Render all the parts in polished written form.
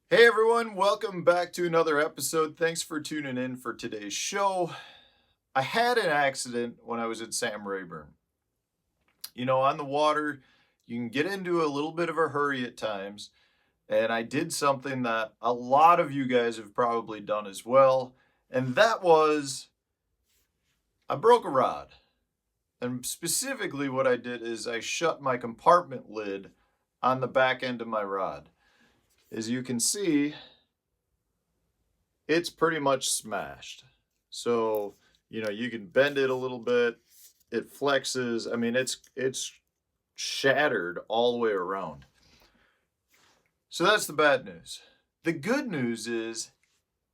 Hey everyone, welcome back to another episode. Thanks for tuning in for today's show. I had an accident when I was at Sam Rayburn. On the water, you can get into a little bit of a hurry at times, and I did something that a lot of you guys have probably done as well, and that was I broke a rod. And specifically, what I did is I shut my compartment lid on the back end of my rod. As you can see, it's pretty much smashed. So, you can bend it a little bit. It flexes. I mean, it's shattered all the way around. So that's the bad news. The good news is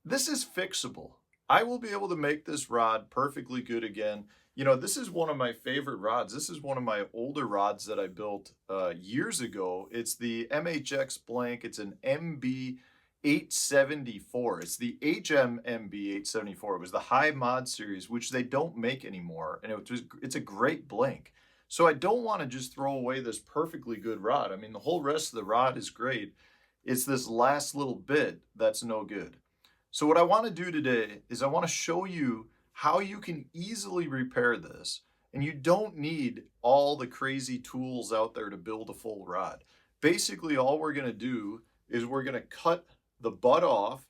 this is fixable. I will be able to make this rod perfectly good again. This is one of my favorite rods. This is one of my older rods that I built years ago. It's the MHX blank. It's an MB 874. It's the HMMB 874. It was the high mod series, which they don't make anymore, and it's a great blank. So I don't want to just throw away this perfectly good rod. I mean, the whole rest of the rod is great. It's this last little bit that's no good. So what I want to do today is I want to show you how you can easily repair this. And you don't need all the crazy tools out there to build a full rod. Basically, all we're going to do is we're going to cut the butt off,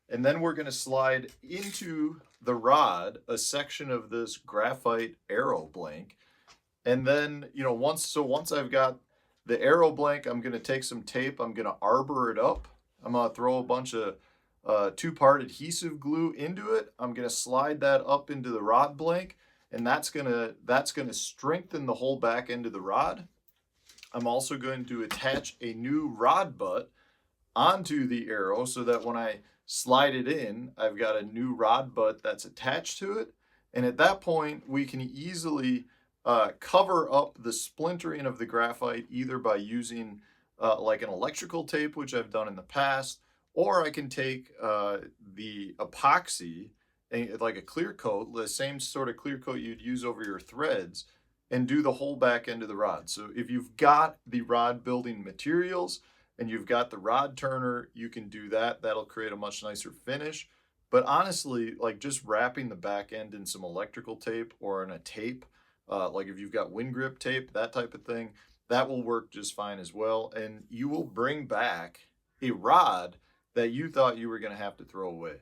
and then we're going to slide into the rod a section of this graphite arrow blank. And then, once I've got the arrow blank, I'm going to take some tape, I'm going to arbor it up. I'm going to throw a bunch of two-part adhesive glue into it. I'm going to slide that up into the rod blank, and that's going to strengthen the whole back end of the rod. I'm also going to attach a new rod butt onto the arrow so that when I slide it in, I've got a new rod butt that's attached to it. And at that point, we can easily cover up the splintering of the graphite either by using like an electrical tape, which I've done in the past, or I can take the epoxy, like a clear coat, the same sort of clear coat you'd use over your threads, and do the whole back end of the rod. So if you've got the rod building materials and you've got the rod turner, you can do that. That'll create a much nicer finish. But honestly, like just wrapping the back end in some electrical tape or in a tape, like if you've got wind grip tape, that type of thing, that will work just fine as well. And you will bring back a rod that you thought you were going to have to throw away.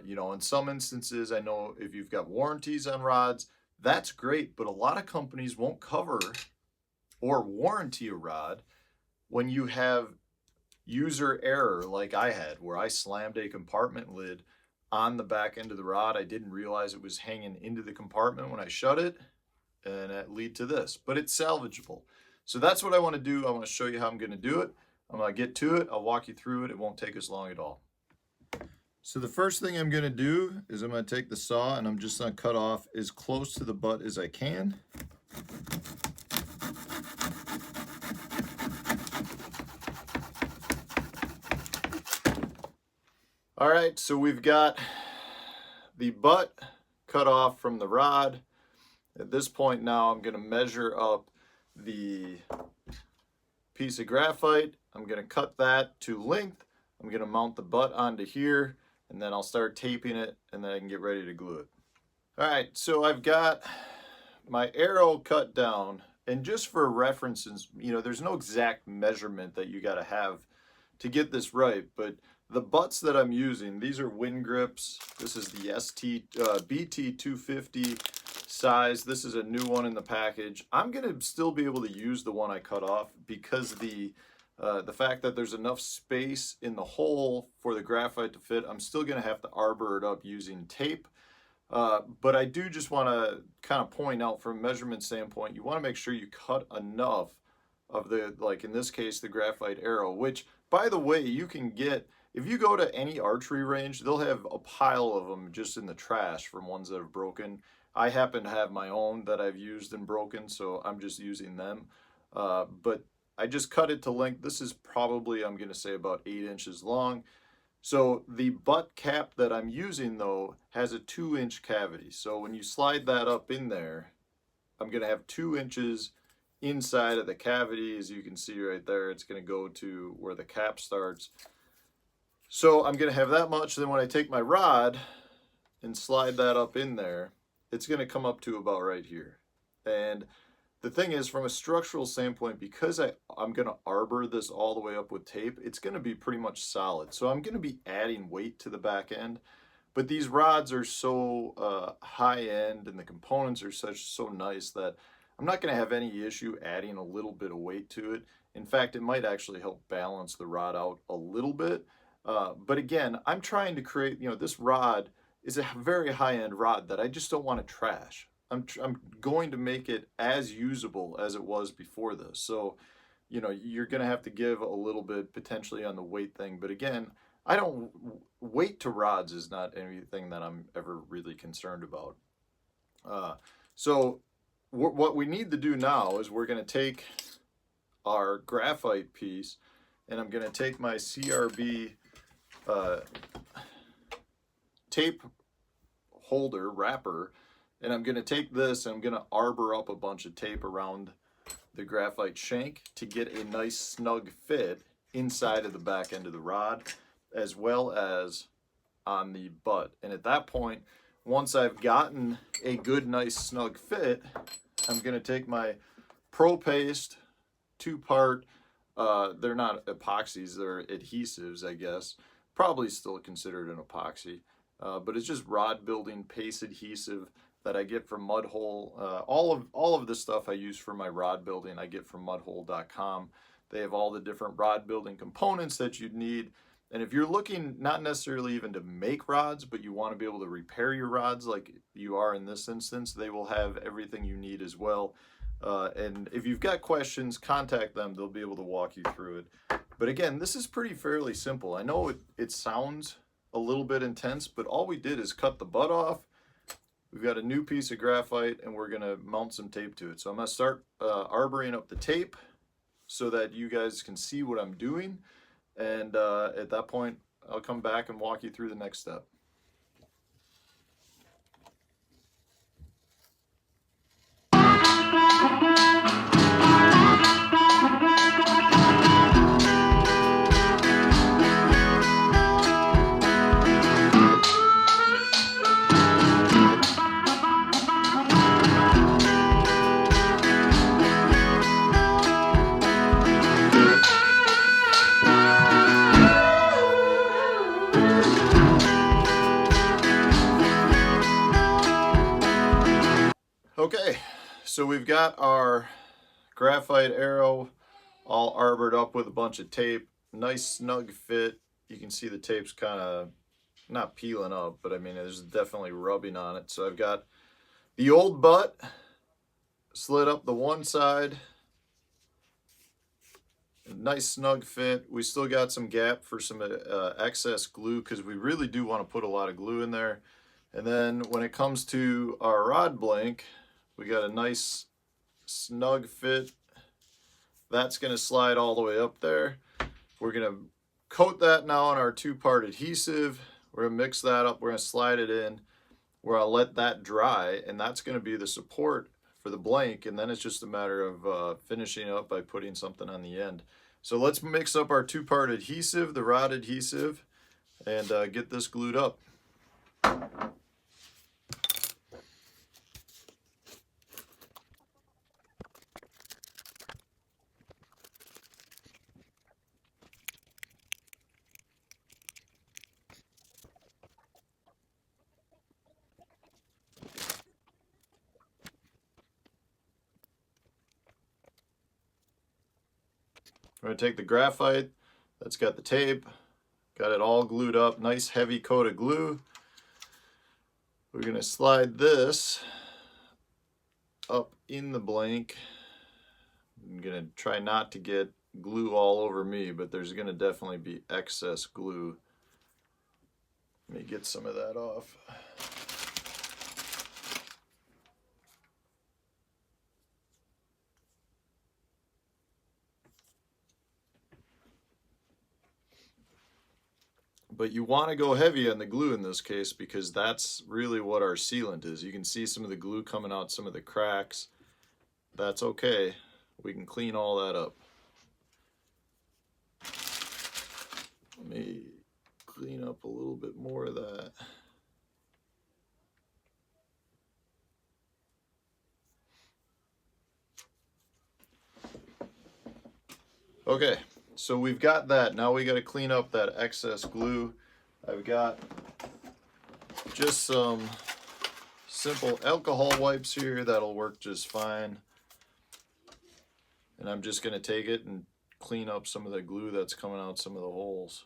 In some instances, I know if you've got warranties on rods, that's great, but a lot of companies won't cover or warranty a rod when you have user error like I had, where I slammed a compartment lid on the back end of the rod. I didn't realize it was hanging into the compartment when I shut it, and it lead to this, but it's salvageable. So that's what I want to do. I want to show you how I'm going to do it. I'm going to get to it. I'll walk you through it. It won't take us long at all. So the first thing I'm going to do is I'm going to take the saw and I'm just going to cut off as close to the butt as I can. All right, so we've got the butt cut off from the rod. At this point now, I'm going to measure up the piece of graphite. I'm going to cut that to length. I'm going to mount the butt onto here, and then I'll start taping it, and then I can get ready to glue it. All right, so I've got my arrow cut down, and just for references, there's no exact measurement that you got to have to get this right, but the butts that I'm using, these are wind grips. This is the BT 250 size. This is a new one in the package. I'm gonna still be able to use the one I cut off because the fact that there's enough space in the hole for the graphite to fit, I'm still gonna have to arbor it up using tape. But I do just want to kind of point out from a measurement standpoint, you want to make sure you cut enough of the, like in this case, the graphite arrow, which by the way, you can get, if you go to any archery range, they'll have a pile of them just in the trash from ones that have broken. I happen to have my own that I've used and broken, so I'm just using them. But I just cut it to length. This is probably, I'm going to say, about 8 inches long. So the butt cap that I'm using though has a 2-inch cavity. So when you slide that up in there, I'm going to have 2 inches inside of the cavity. As you can see right there, it's going to go to where the cap starts. So I'm going to have that much. Then when I take my rod and slide that up in there, it's going to come up to about right here. And the thing is, from a structural standpoint, because I'm going to arbor this all the way up with tape, it's going to be pretty much solid. So I'm going to be adding weight to the back end. But these rods are so high end and the components are so nice that I'm not going to have any issue adding a little bit of weight to it. In fact, it might actually help balance the rod out a little bit. But again, I'm trying to create, this rod is a very high end rod that I just don't want to trash. I'm going to make it as usable as it was before this. So, you're going to have to give a little bit potentially on the weight thing. But again, I don't, weight to rods is not anything that I'm ever really concerned about. So what we need to do now is we're going to take our graphite piece, and I'm going to take my CRB tape holder wrapper, and I'm going to take this and I'm going to arbor up a bunch of tape around the graphite shank to get a nice snug fit inside of the back end of the rod, as well as on the butt. And at that point, once I've gotten a good, nice, snug fit, I'm going to take my Pro Paste 2-part, they're not epoxies, they're adhesives, I guess. Probably still considered an epoxy, but it's just rod building paste adhesive that I get from Mudhole. All of the stuff I use for my rod building I get from mudhole.com. They have all the different rod building components that you'd need. And if you're looking not necessarily even to make rods, but you want to be able to repair your rods like you are in this instance, they will have everything you need as well. And if you've got questions, contact them. They'll be able to walk you through it. But again, this is fairly simple. I know it sounds a little bit intense, but all we did is cut the butt off. We've got a new piece of graphite, and we're going to mount some tape to it. So I'm going to start arboring up the tape so that you guys can see what I'm doing. And at that point, I'll come back and walk you through the next step. Okay, so we've got our graphite arrow all arbored up with a bunch of tape. Nice snug fit. You can see the tape's kind of not peeling up, but I mean there's definitely rubbing on it. So I've got the old butt slid up the one side. Nice snug fit. We still got some gap for some excess glue because we really do want to put a lot of glue in there. And then when it comes to our rod blank, we got a nice snug fit. That's going to slide all the way up there. We're going to coat that now on our 2-part adhesive. We're going to mix that up. We're going to slide it in. We're going to let that dry, and that's going to be the support for the blank. And then it's just a matter of finishing up by putting something on the end. So let's mix up our 2-part adhesive, the rod adhesive, and get this glued up. We're going to take the graphite that's got the tape, got it all glued up, nice heavy coat of glue. We're going to slide this up in the blank. I'm going to try not to get glue all over me, but there's going to definitely be excess glue. Let me get some of that off. But you want to go heavy on the glue in this case because that's really what our sealant is. You can see some of the glue coming out, some of the cracks. That's okay. We can clean all that up. Let me up a little bit more of that. Okay, so we've got that. Now we got to clean up that excess glue. I've got just some simple alcohol wipes here that'll work just fine. And I'm just going to take it and clean up some of the glue that's coming out some of the holes.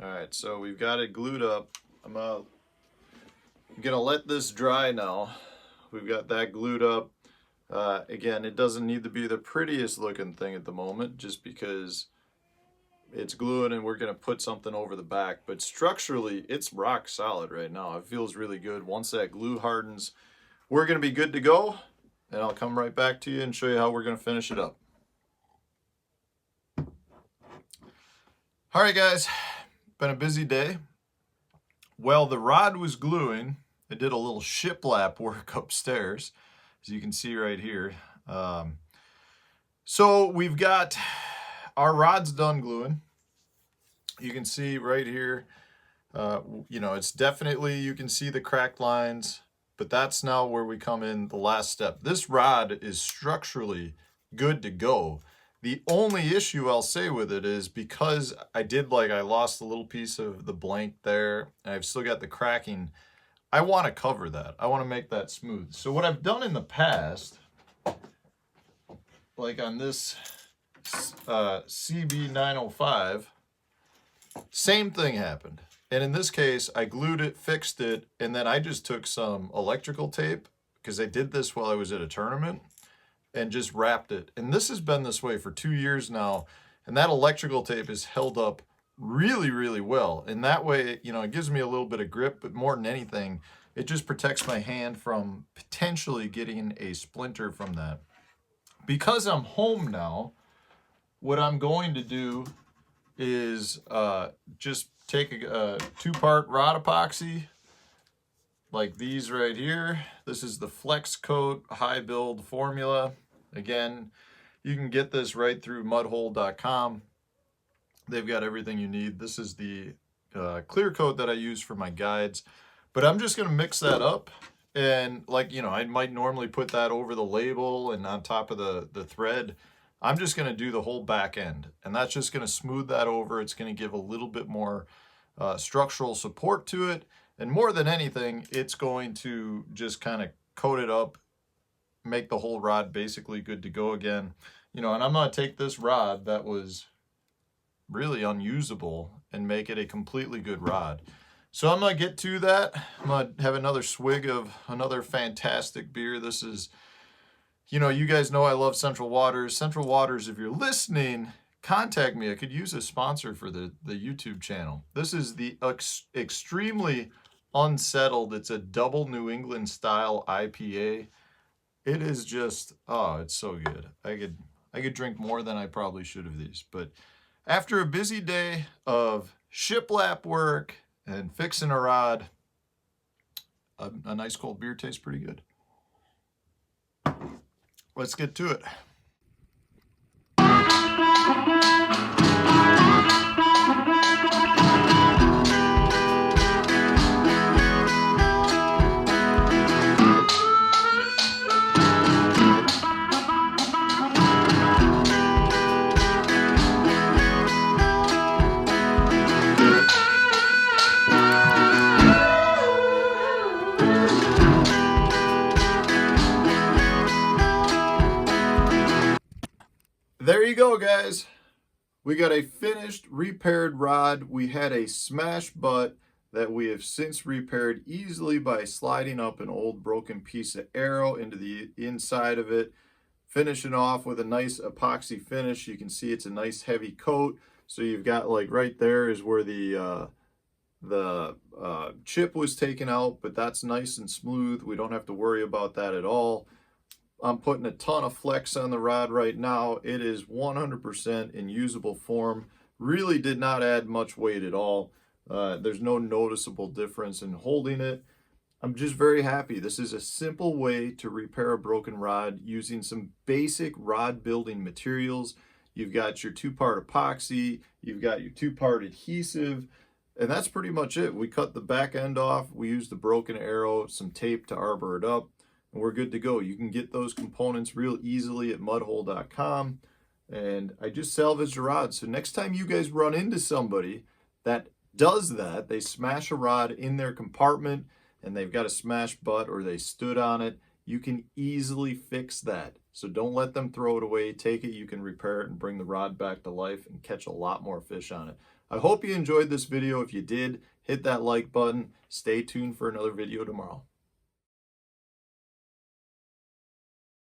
Alright, so we've got it glued up. I'm gonna let this dry now. We've got that glued up. Again, it doesn't need to be the prettiest looking thing at the moment, just because it's gluing and we're gonna put something over the back. But structurally, it's rock solid right now. It feels really good. Once that glue hardens, we're gonna be good to go. And I'll come right back to you and show you how we're gonna finish it up. Alright guys, been a busy day. Well, the rod was gluing. I did a little shiplap work upstairs, as you can see right here. So we've got our rods done gluing. You can see right here, you know, it's definitely, you can see the cracked lines, but that's now where we come in the last step. This rod is structurally good to go. The only issue I'll say with it is because I lost a little piece of the blank there, and I've still got the cracking, I want to cover that. I want to make that smooth. So what I've done in the past, like on this CB905, same thing happened. And in this case, I glued it, fixed it, and then I just took some electrical tape, because I did this while I was at a tournament, and just wrapped it. And this has been this way for 2 years now. And that electrical tape is held up really, really well. And that way, you know, it gives me a little bit of grip, but more than anything, it just protects my hand from potentially getting a splinter from that. Because I'm home now, what I'm going to do is just take a 2-part rod epoxy, like these right here. This is the Flex Coat High Build formula. Again, you can get this right through mudhole.com. They've got everything you need. This is the clear coat that I use for my guides. But I'm just going to mix that up. And like, you know, I might normally put that over the label and on top of the thread. I'm just going to do the whole back end. And that's just going to smooth that over. It's going to give a little bit more structural support to it. And more than anything, it's going to just kind of coat it up, make the whole rod basically good to go again. You know, and I'm going to take this rod that was really unusable and make it a completely good rod. So I'm going to get to that. I'm going to have another swig of another fantastic beer. This is, you know, you guys know I love Central Waters. Central Waters, if you're listening, contact me. I could use a sponsor for the YouTube channel. This is the extremely unsettled. It's a double New England style IPA. It is just, oh, it's so good. I could drink more than I probably should of these. But after a busy day of shiplap work and fixing a rod, a nice cold beer tastes pretty good. Let's get to it. There you go, guys. We got a finished repaired rod. We had a smash butt that we have since repaired easily by sliding up an old broken piece of arrow into the inside of it, finishing off with a nice epoxy finish. You can see it's a nice heavy coat. So you've got, like, right there is where the chip was taken out, but that's nice and smooth. We don't have to worry about that at all. I'm putting a ton of flex on the rod right now. It is 100% in usable form. Really did not add much weight at all. There's no noticeable difference in holding it. I'm just very happy. This is a simple way to repair a broken rod using some basic rod building materials. You've got your 2-part epoxy, you've got your 2-part adhesive, and that's pretty much it. We cut the back end off, we use the broken arrow, some tape to arbor it up, and we're good to go. You can get those components real easily at mudhole.com, and I just salvaged a rod. So next time you guys run into somebody that does that, they smash a rod in their compartment and they've got a smash butt or they stood on it, you can easily fix that. So don't let them throw it away. Take it, you can repair it and bring the rod back to life and catch a lot more fish on it. I hope you enjoyed this video. If you did, hit that like button. Stay tuned for another video tomorrow.